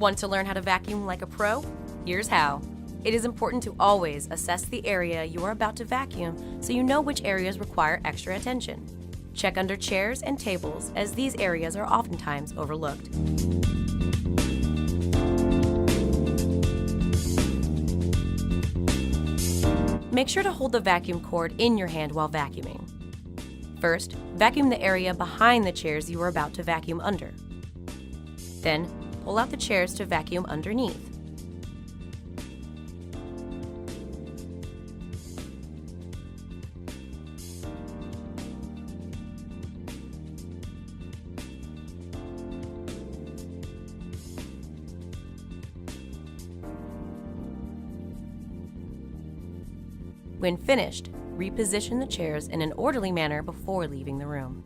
Want to learn how to vacuum like a pro? Here's how. It is important to always assess the area you are about to vacuum so you know which areas require extra attention. Check under chairs and tables, as these areas are oftentimes overlooked. Make sure to hold the vacuum cord in your hand while vacuuming. First, vacuum the area behind the chairs you are about to vacuum under. Then, pull out the chairs to vacuum underneath. When finished, reposition the chairs in an orderly manner before leaving the room.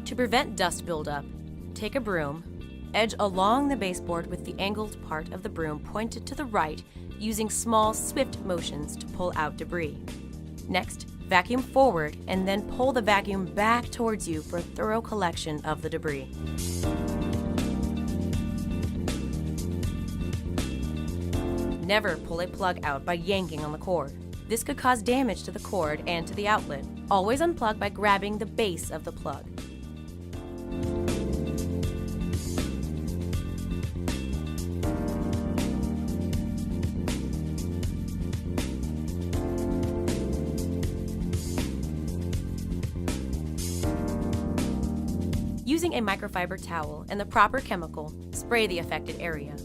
To prevent dust buildup, take a broom, edge along the baseboard with the angled part of the broom pointed to the right, using small, swift motions to pull out debris. Next, vacuum forward and then pull the vacuum back towards you for a thorough collection of the debris. Never pull a plug out by yanking on the cord. This could cause damage to the cord and to the outlet. Always unplug by grabbing the base of the plug. Using a microfiber towel and the proper chemical, spray the affected area.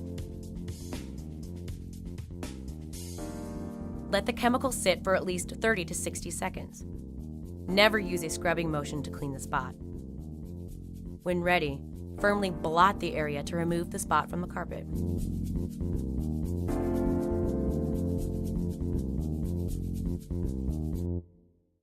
Let the chemical sit for at least 30 to 60 seconds. Never use a scrubbing motion to clean the spot. When ready, firmly blot the area to remove the spot from the carpet.